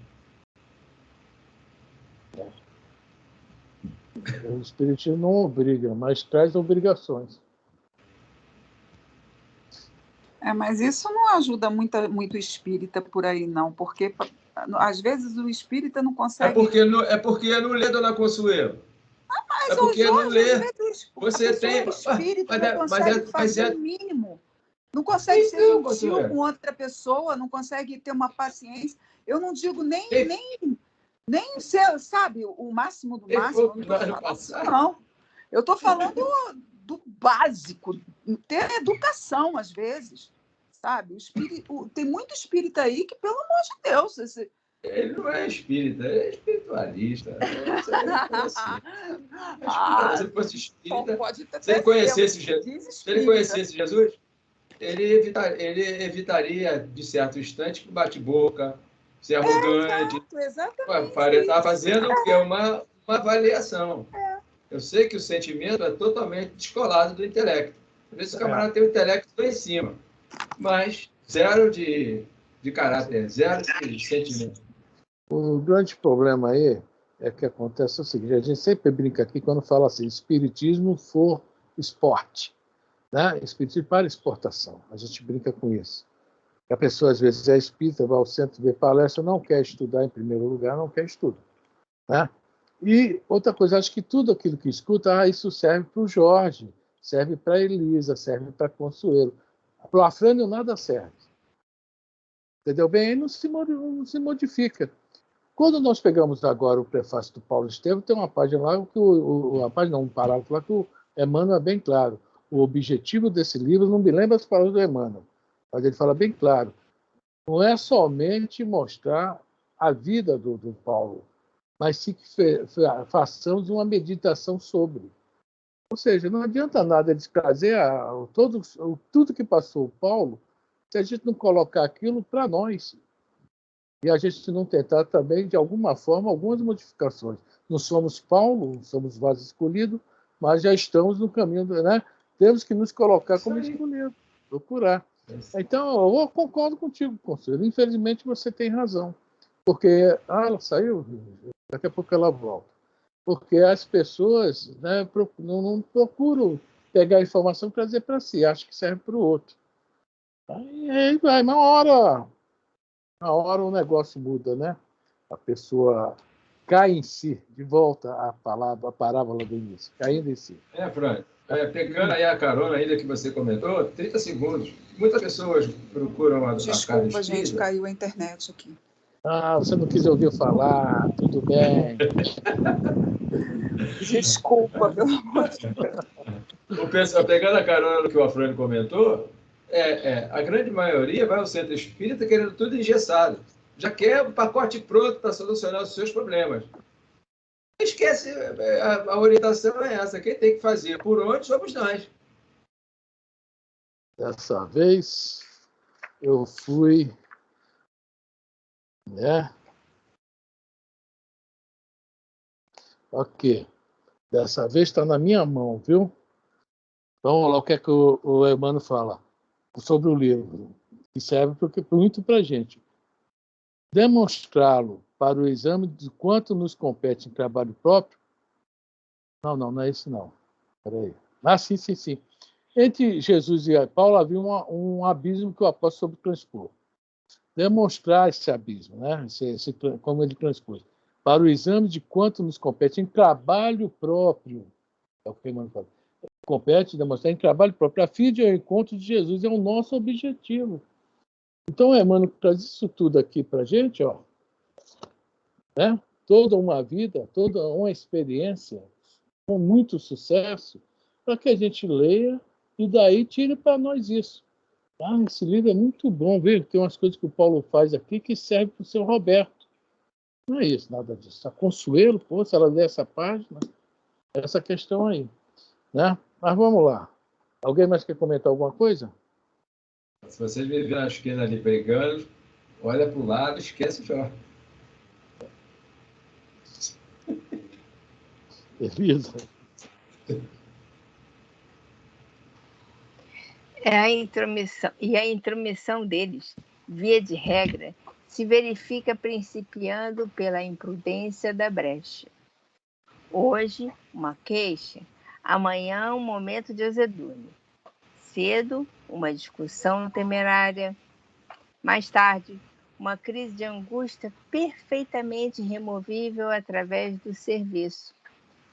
O Espiritismo não obriga, mas traz obrigações. Mas isso não ajuda muito espírita por aí, não, porque às vezes o espírita não consegue... É porque não lê, Dona Consuelo. Mas o Jorge, não lê. Você tem... espírita não consegue fazer o mínimo. Não consegue ser gentil com outra pessoa, não consegue ter uma paciência. Eu não digo nem ser, sabe, o máximo do máximo. Não. Eu estou falando do básico, ter educação, às vezes, sabe? Tem muito espírita aí que, pelo amor de Deus... Ele não é espírita, ele é espiritualista. Se ele fosse espírita, se ele conhecesse Jesus, ele evitaria, de certo instante, o bate-boca, ser arrogante. Exatamente. Está fazendo o quê? Uma avaliação. Eu sei que o sentimento é totalmente descolado do intelecto. Por isso o camarada tem o intelecto lá em cima, mas zero de caráter, zero de sentimento. O grande problema aí é que acontece o seguinte, a gente sempre brinca aqui quando fala assim, espiritismo for esporte, né? Espiritismo para exportação, a gente brinca com isso. A pessoa, às vezes, é espírita, vai ao centro ver palestra, não quer estudar em primeiro lugar, não quer estudo. Né? E outra coisa, acho que tudo aquilo que escuta, isso serve para o Jorge, serve para a Elisa, serve para Consuelo. Para o Afrânio nada serve. Entendeu bem? Aí não se modifica. Quando nós pegamos agora o prefácio do Paulo Estevam, tem uma página lá, um parágrafo lá que o Emmanuel é bem claro. O objetivo desse livro, não me lembro as palavras do Emmanuel, mas ele fala bem claro, não é somente mostrar a vida do Paulo, mas sim que façamos uma sobre. Ou seja, não adianta nada eles trazer tudo que passou o Paulo, se a gente não colocar aquilo para nós. E a gente não tentar também, de alguma forma, algumas modificações. Não somos Paulo, não somos vaso escolhido, mas já estamos no caminho, né? Temos que nos colocar como escolhido, procurar. Então, eu concordo contigo, Conselho. Infelizmente, você tem razão. Porque, ela saiu, daqui a pouco ela volta. Porque as pessoas, né, não procuram pegar a informação e trazer para si, acham que serve para o outro. Aí vai, na hora o negócio muda, né? A pessoa cai em si, de volta à parábola do início, caindo em si. Fran, pegando aí a carona ainda que você comentou, 30 segundos. Muitas pessoas procuram a casa espírita. Desculpa, gente, caiu a internet aqui. Você não quis ouvir falar, tudo bem. Desculpa, pelo amor de Deus. Pegando a carona no que o Afrânio comentou, a grande maioria vai ao centro espírita querendo tudo engessado. Já quer o pacote pronto para solucionar os seus problemas. Esquece, a orientação é essa. Quem tem que fazer por onde somos nós. Dessa vez, eu fui... né? Ok. Dessa vez está na minha mão, viu? Então, olha lá o que é que o Emmanuel fala sobre o livro, que serve muito para a gente. Demonstrá-lo para o exame de quanto nos compete em trabalho próprio. Não é isso não. Espera aí. Sim. Entre Jesus e Paulo havia um abismo que o apóstolo transpôs. Demonstrar esse abismo, né? Como ele transpôs. Para o exame de quanto nos compete em trabalho próprio. É o que Emmanuel fala. Compete demonstrar em trabalho próprio. A fim de encontro de Jesus é o nosso objetivo. Então, Emmanuel traz isso tudo aqui para a gente, ó, né? Toda uma vida, toda uma experiência com muito sucesso, para que a gente leia e daí tire para nós isso. Esse livro é muito bom, viu? Tem umas coisas que o Paulo faz aqui que servem para o seu Roberto. Não é isso, nada disso. A Consuelo, se ela ler essa página, essa questão aí. Né? Mas vamos lá. Alguém mais quer comentar alguma coisa? Se vocês me verem na esquina ali brigando, olha para o lado, esquece o Jorge. Elisa? A intromissão deles, via de regra, se verifica principiando pela imprudência da brecha. Hoje, uma queixa, amanhã um momento de azedume. Cedo, uma discussão temerária. Mais tarde, uma crise de angústia perfeitamente removível através do serviço.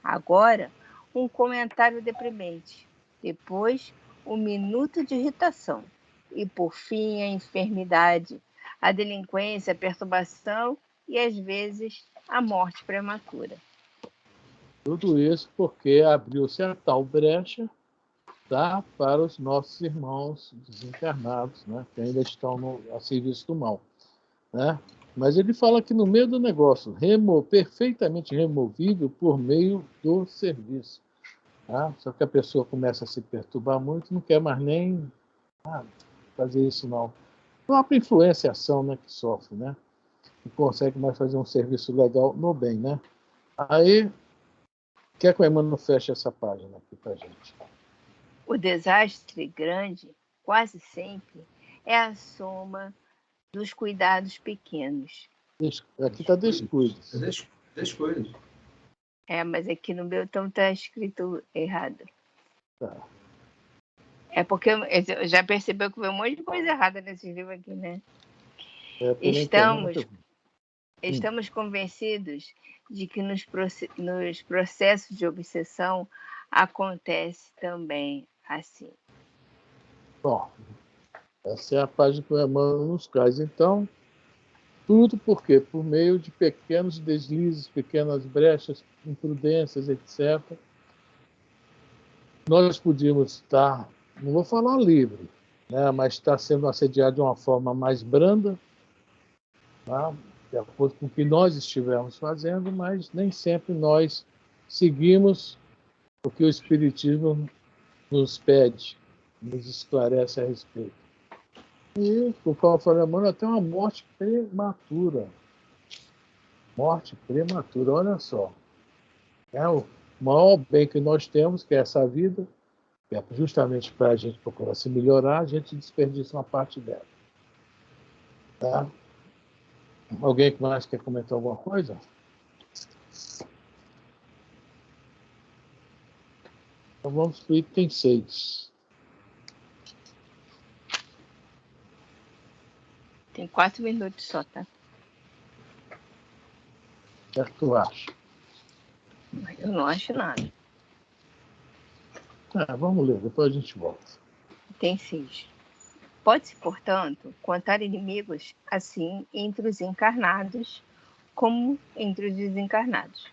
Agora, um comentário deprimente. Depois, um minuto de irritação. E, por fim, a enfermidade, a delinquência, a perturbação e, às vezes, a morte prematura. Tudo isso porque abriu-se a tal brecha, tá, para os nossos irmãos desencarnados, né, que ainda estão a serviço do mal. Né? Mas ele fala que no meio do negócio, perfeitamente removível por meio do serviço. Tá? Só que a pessoa começa a se perturbar muito, não quer mais nem fazer isso, não. A própria influenciação, né, que sofre, né? Não consegue mais fazer um serviço legal no bem, né? Aí, quer que o Emmanuel feche essa página aqui para a gente? O desastre grande, quase sempre, é a soma dos cuidados pequenos. Aqui está descuido. Descuido. Mas aqui no meu então está escrito errado. Tá. É porque já percebeu que veio um monte de coisa errada nesse livro aqui, né? Estamos convencidos de que nos processos de obsessão acontece também assim. Bom, essa é a página que o Emmanuel nos traz. Então, tudo por quê? Por meio de pequenos deslizes, pequenas brechas, imprudências, etc. Nós podíamos estar, não vou falar livre, né, mas estar sendo assediado de uma forma mais branda, tá? De acordo com o que nós estivermos fazendo, mas nem sempre nós seguimos o que o Espiritismo nos pede, nos esclarece a respeito. E, como eu falei, mano, até uma morte prematura. Morte prematura, olha só. É o maior bem que nós temos, que é essa vida, que é justamente para a gente procurar se melhorar, a gente desperdiça uma parte dela. Tá? Alguém mais quer comentar alguma coisa? Então vamos para o item 6. Tem 4 minutos só, tá? O que tu acha? Eu não acho nada. Vamos ler, depois a gente volta. Tem 6. Pode-se, portanto, contar inimigos assim entre os encarnados como entre os desencarnados.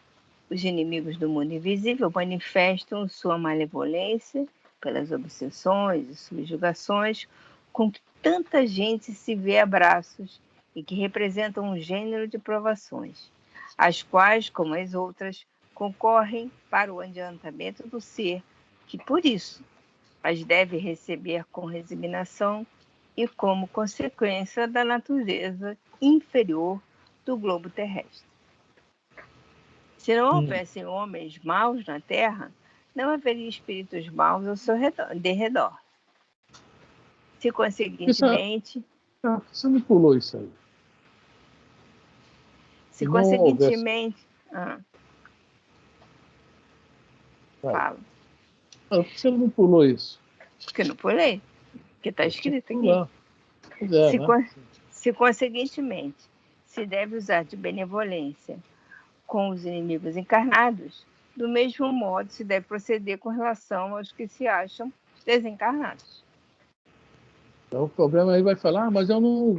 Os inimigos do mundo invisível manifestam sua malevolência pelas obsessões e subjugações com que tanta gente se vê a braços e que representam um gênero de provações, as quais, como as outras, concorrem para o adiantamento do ser, que por isso as deve receber com resignação e como consequência da natureza inferior do globo terrestre. Se não houvessem homens maus na Terra, não haveria espíritos maus ao seu derredor. Se conseguintemente... Você não pulou isso aí. Se conseguintemente... Fala. Por que você não pulou isso? Porque não pulei. Porque está escrito aqui. Se conseguintemente se deve usar de benevolência com os inimigos encarnados, do mesmo modo se deve proceder com relação aos que se acham desencarnados. Então o problema aí vai falar, mas eu não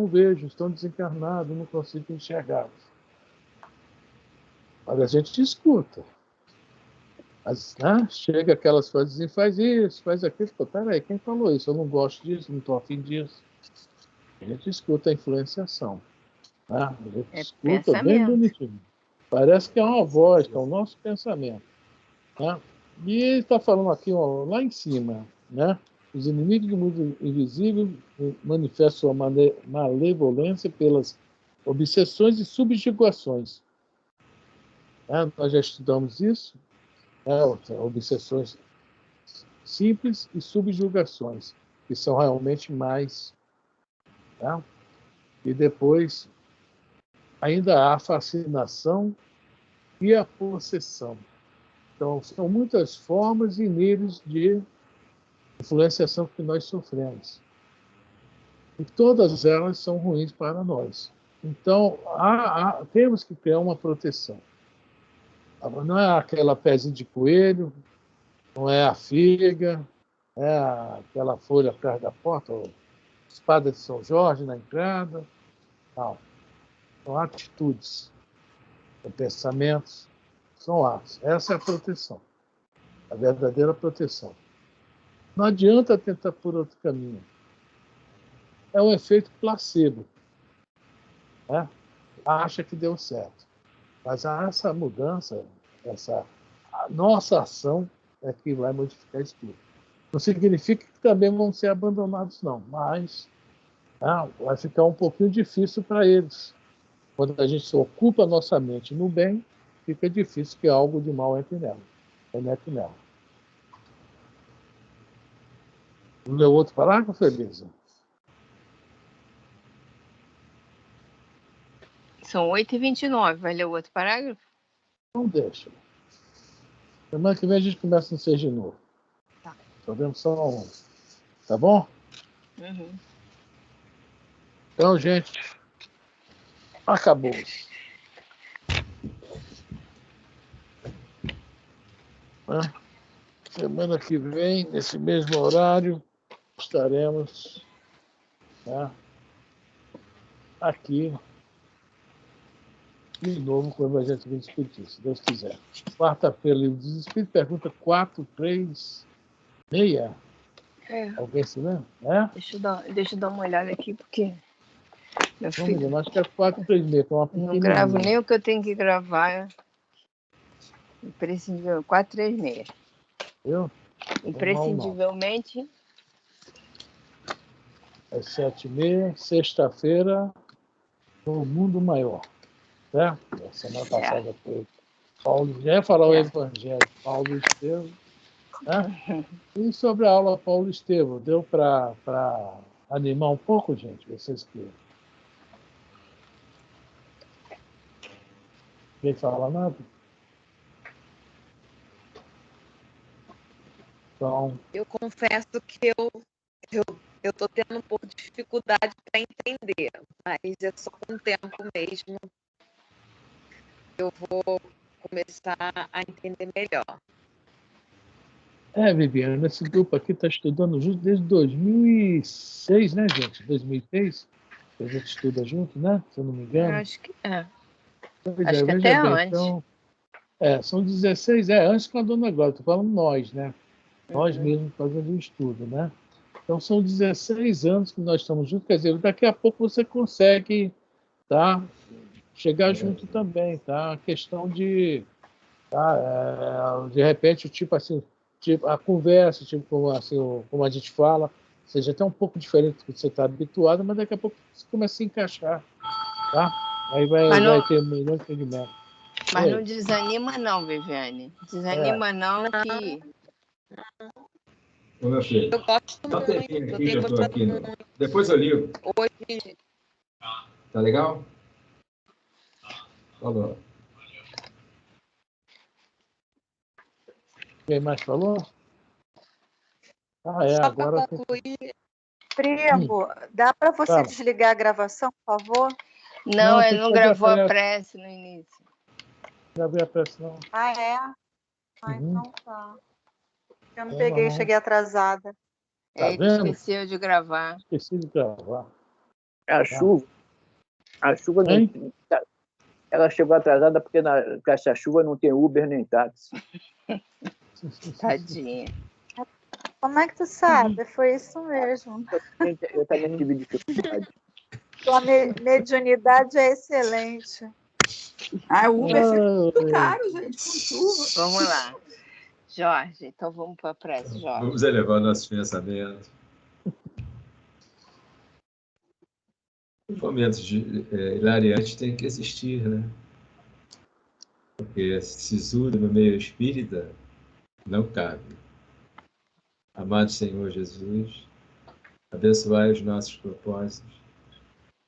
vejo, estão desencarnados, não consigo enxergá-los. Mas a gente escuta. Mas, chega aquelas coisas e faz isso, faz aquilo. Peraí, quem falou isso? Eu não gosto disso, não estou afim disso. A gente escuta a influenciação. A gente escuta pensamento. Bem bonitinho. Parece que é uma voz, que é o nosso pensamento. Tá? E ele está falando aqui, lá em cima, né? Os inimigos do mundo invisível manifestam sua malevolência pelas obsessões e subjugações. Nós já estudamos isso. Obsessões simples e subjugações, que são realmente mais. Tá? E depois ainda há a fascinação e a possessão. Então, são muitas formas e níveis de influenciação que nós sofremos. E todas elas são ruins para nós. Então, temos que criar uma proteção. Não é aquela pezinha de coelho, não é a figa, é aquela folha atrás da porta, ou espada de São Jorge na entrada. Não. São atitudes, são pensamentos, são atos. Essa é a proteção, a verdadeira proteção. Não adianta tentar por outro caminho. É um efeito placebo. Né? Acha que deu certo. Mas essa mudança, a nossa ação é que vai modificar isso tudo. Não significa que também vão ser abandonados, não. Mas vai ficar um pouquinho difícil para eles. Quando a gente ocupa a nossa mente no bem, fica difícil que algo de mal entre nela. Penetre nela. Leu outro parágrafo, Elisa? São 8h29. Vai ler o outro parágrafo? Não deixa. Semana que vem a gente começa no 6 de novo. Tá. Só vemos só 11. Tá bom? Uhum. Então, gente, acabou. Semana que vem, nesse mesmo horário, estaremos, tá, aqui de novo com o Evangelho segundo o Espiritismo, se Deus quiser. Quarta-feira, Livro dos Espíritos, pergunta 436. Alguém se lembra? Deixa eu dar uma olhada aqui, porque meu Não me filho lembro, acho que é 436, que é uma não gravo pequenininha. nem o que eu tenho que gravar. Imprescindível, 436. Viu? Imprescindivelmente. É 7h30, sexta-feira, no Mundo Maior. Né? A semana passada foi Paulo, já ia falar o Evangelho, Paulo Estevão. Né? E sobre a aula Paulo Estevão, deu para animar um pouco, gente? Vocês que. Ninguém fala nada? Então, Eu confesso que eu tô tendo um pouco de dificuldade para entender, mas é só com o tempo mesmo. Eu vou começar a entender melhor. Viviane, esse grupo aqui está estudando junto desde 2006, né, gente? 2006? A gente estuda junto, né? Se eu não me engano. Acho que é. Pois Acho que veja até bem, antes. então, são 16, antes com a dona Glória, estou falando nós, né? Nós mesmos fazendo o estudo, né? Então, são 16 anos que nós estamos juntos, quer dizer, daqui a pouco você consegue, tá, chegar junto também, tá? A questão de, tá, de repente, tipo assim, tipo, a conversa, tipo, como a gente fala, seja até um pouco diferente do que você está habituado, mas daqui a pouco você começa a se encaixar, tá? Aí vai ter melhor entendimento. Mas não desanima não, Viviane. Desanima não que... Ô, meu filho, Eu gosto dá um muito, tempinho eu aqui que tenho eu estou gostado aqui. muito. Depois eu ligo. Hoje, Tá legal? Falou. Quem mais falou? só Agora... para concluir, Primo, dá para você desligar a gravação, por favor? Não, ele não gravou a prece no início. Gravei a prece, não. Ah, é? Então tá. Eu não peguei, cheguei atrasada. Ele esqueceu de gravar. Esqueci de gravar. A chuva não, ela chegou atrasada porque com essa chuva não tem Uber nem táxi. Tadinha. Como é que tu sabe? Foi isso mesmo. Eu também tive dificuldade. Sua mediunidade é excelente. O Uber fica muito caro, gente, com chuva. Vamos lá. Jorge, então vamos para a prece, Jorge. Vamos elevar nossos pensamentos. Momentos hilariantes têm que existir, né? Porque sisudo no meio espírita não cabe. Amado Senhor Jesus, abençoai os nossos propósitos,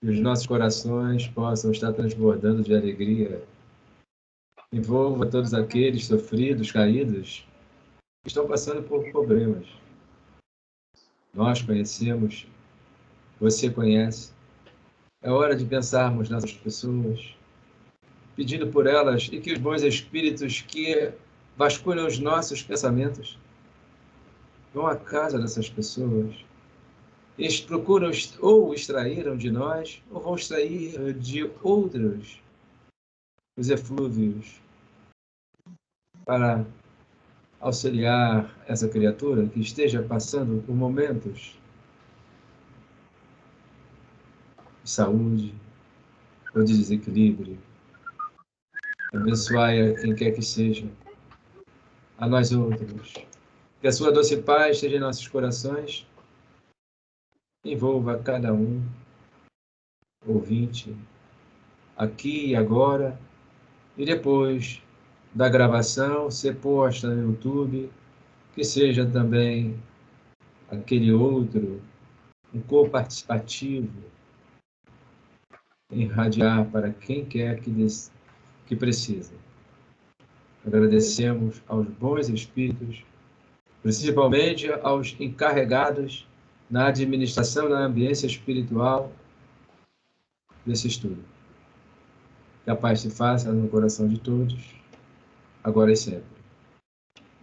que os nossos corações possam estar transbordando de alegria. Envolva todos aqueles sofridos, caídos, que estão passando por problemas. Nós conhecemos, você conhece. É hora de pensarmos nessas pessoas, pedindo por elas e que os bons espíritos que vasculham os nossos pensamentos vão à casa dessas pessoas. Eles procuram ou extraíram de nós, ou vão extrair de outros os eflúvios para auxiliar essa criatura que esteja passando por momentos de saúde ou de desequilíbrio. Abençoai a quem quer que seja, a nós outros. Que a sua doce paz esteja em nossos corações, envolva cada um, ouvinte, aqui e agora, e depois da gravação ser posta no YouTube, que seja também aquele outro, um co-participativo, irradiar para quem quer que precisa. Agradecemos aos bons espíritos, principalmente aos encarregados na administração, na ambiência espiritual desse estudo. Que a paz se faça no coração de todos, agora e sempre.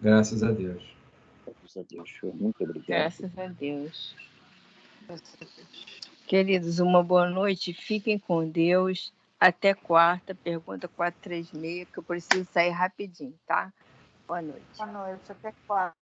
Graças a Deus. Graças a Deus, senhor. Muito obrigado. Graças a Deus. Queridos, uma boa noite. Fiquem com Deus. Até quarta, pergunta 436, que eu preciso sair rapidinho, tá? Boa noite. Boa noite, até quarta.